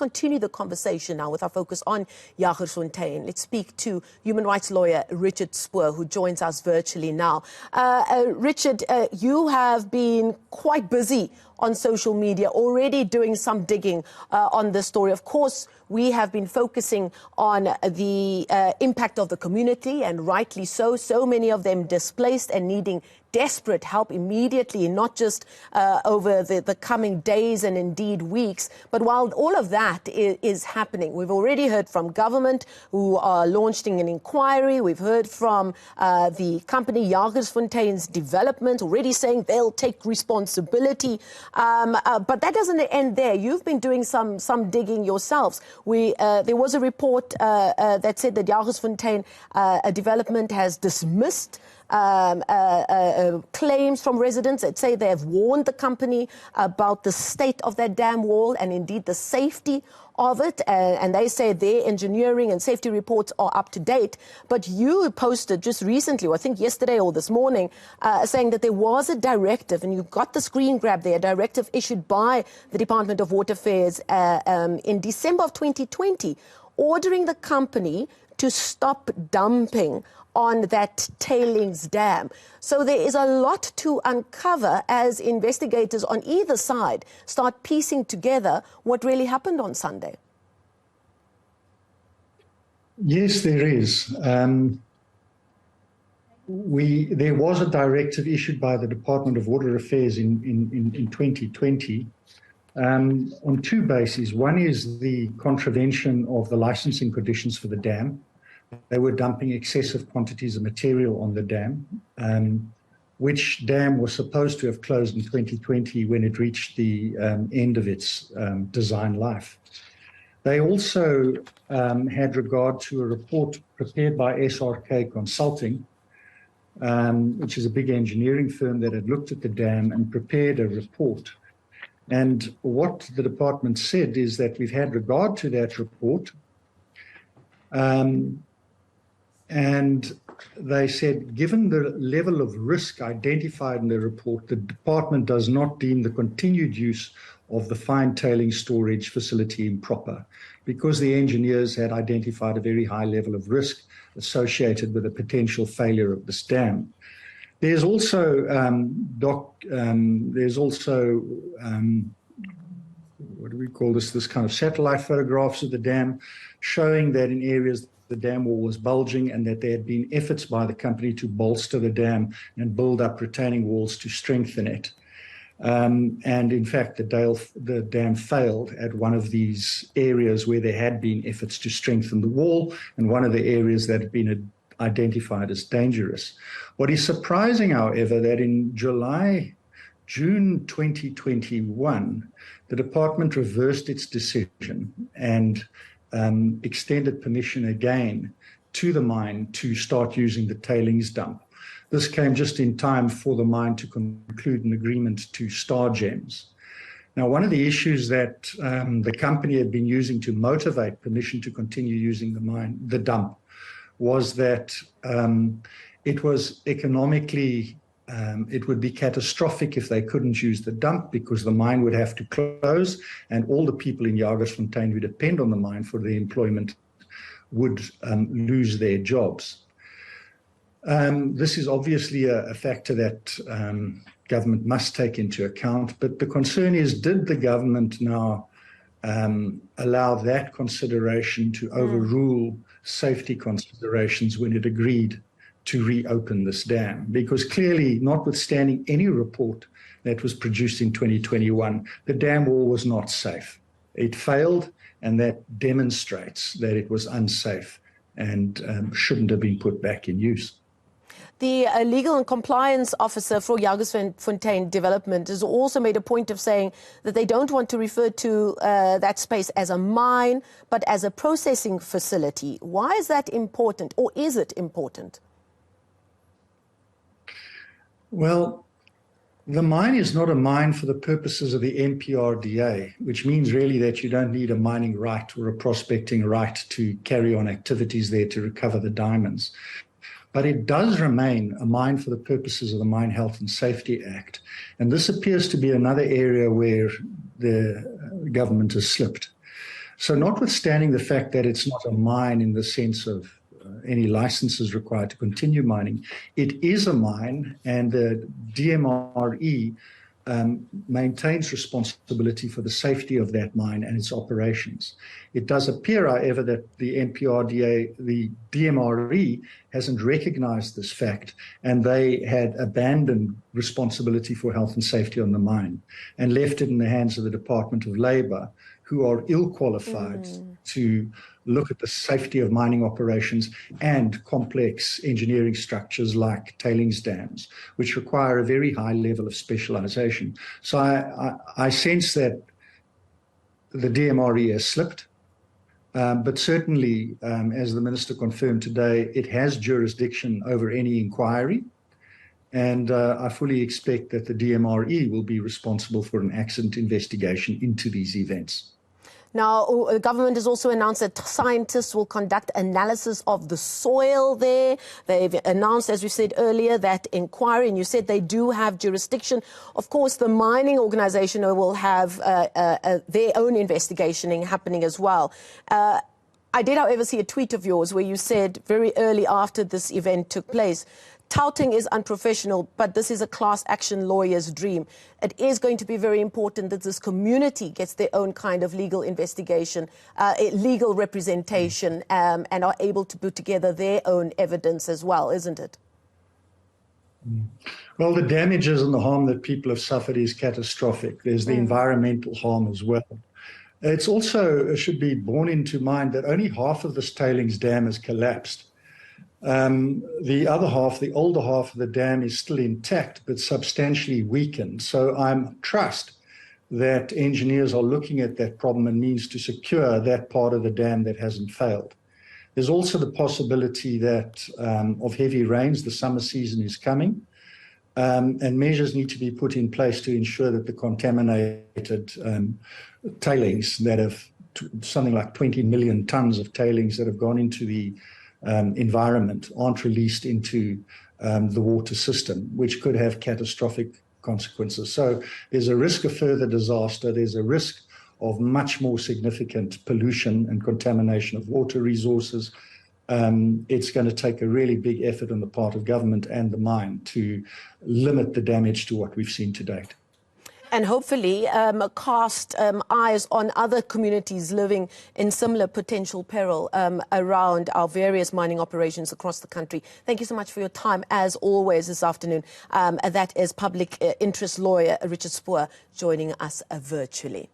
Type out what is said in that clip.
continue the conversation now with our focus on Jagersfontein. Let's speak to human rights lawyer Richard Spoor, who joins us virtually now. Richard, you have been quite busy on social media, already doing some digging on this story. Of course, we have been focusing on the impact of the community, and rightly so. So many of them displaced and needing desperate help immediately, not just over the coming days and indeed weeks. But while all of that is happening, we've already heard from government, who are launching an inquiry. We've heard from the company Jagersfontein's development, already saying they'll take responsibility. But that doesn't end there. You've been doing some digging yourselves. There was a report that said that Jagersfontein development has dismissed claims from residents that say they have warned the company about the state of that dam wall and indeed the safety of it, and they say their engineering and safety reports are up to date. But you posted just recently, or I think yesterday or this morning, saying that there was a directive, and you've got the screen grab there, a directive issued by the Department of Water Affairs in December of 2020, ordering the company to stop dumping on that tailings dam. So there is a lot to uncover as investigators on either side start piecing together what really happened on Sunday. Yes, there is. There was a directive issued by the Department of Water Affairs in 2020 on two bases. One is the contravention of the licensing conditions for the dam. They were dumping excessive quantities of material on the dam, which dam was supposed to have closed in 2020 when it reached the end of its design life. They also had regard to a report prepared by SRK Consulting, which is a big engineering firm that had looked at the dam and prepared a report. And what the department said is that we've had regard to that report, and they said, given the level of risk identified in the report, the department does not deem the continued use of the fine tailings storage facility improper, because the engineers had identified a very high level of risk associated with a potential failure of this dam. There's also, what do we call this kind of satellite photographs of the dam, showing that in areas the dam wall was bulging and that there had been efforts by the company to bolster the dam and build up retaining walls to strengthen it. And in fact, the dam failed at one of these areas where there had been efforts to strengthen the wall, and one of the areas that had been identified as dangerous. What is surprising, however, that in June 2021, the department reversed its decision and extended permission again to the mine to start using the tailings dump. This came just in time for the mine to conclude an agreement to Star Gems. Now, one of the issues that the company had been using to motivate permission to continue using the dump, was that it was economically, it would be catastrophic if they couldn't use the dump, because the mine would have to close and all the people in Jagersfontein who depend on the mine for their employment would lose their jobs. This is obviously a factor that government must take into account, but the concern is, did the government now allow that consideration to overrule safety considerations when it agreed to reopen this dam? Because clearly, notwithstanding any report that was produced in 2021, the dam wall was not safe. It failed, and that demonstrates that it was unsafe and shouldn't have been put back in use. The legal and compliance officer for Jagersfontein Development has also made a point of saying that they don't want to refer to that space as a mine, but as a processing facility. Why is that important, or is it important? Well, the mine is not a mine for the purposes of the NPRDA, which means really that you don't need a mining right or a prospecting right to carry on activities there to recover the diamonds. But it does remain a mine for the purposes of the Mine Health and Safety Act. And this appears to be another area where the government has slipped. So notwithstanding the fact that it's not a mine in the sense of any licenses required to continue mining, it is a mine, and the DMRE maintains responsibility for the safety of that mine and its operations. It does appear, however, that the DMRE hasn't recognized this fact, and they had abandoned responsibility for health and safety on the mine and left it in the hands of the Department of Labor, who are ill-qualified to look at the safety of mining operations and complex engineering structures like tailings dams, which require a very high level of specialization. So I sense that the DMRE has slipped, but certainly, as the Minister confirmed today, it has jurisdiction over any inquiry. And I fully expect that the DMRE will be responsible for an accident investigation into these events. Now, the government has also announced that scientists will conduct analysis of the soil there. They've announced, as we said earlier, that inquiry, and you said they do have jurisdiction. Of course, the mining organisation will have their own investigation happening as well. I did, however, see a tweet of yours where you said very early after this event took place, touting is unprofessional, but this is a class action lawyer's dream. It is going to be very important that this community gets their own kind of legal investigation, legal representation, and are able to put together their own evidence as well, isn't it? Well, the damages and the harm that people have suffered is catastrophic. There's the environmental harm as well. It's also should be borne into mind that only half of this tailings dam has collapsed. The other half, the older half of the dam, is still intact but substantially weakened. So I trust that engineers are looking at that problem and means to secure that part of the dam that hasn't failed. There's also the possibility that of heavy rains. The summer season is coming, and measures need to be put in place to ensure that the contaminated tailings that have something like 20 million tons of tailings that have gone into the environment aren't released into the water system, which could have catastrophic consequences. So there's a risk of further disaster. There's a risk of much more significant pollution and contamination of water resources. It's going to take a really big effort on the part of government and the mine to limit the damage to what we've seen to date. And hopefully cast eyes on other communities living in similar potential peril around our various mining operations across the country. Thank you so much for your time, as always, this afternoon. That is public interest lawyer Richard Spoor joining us virtually.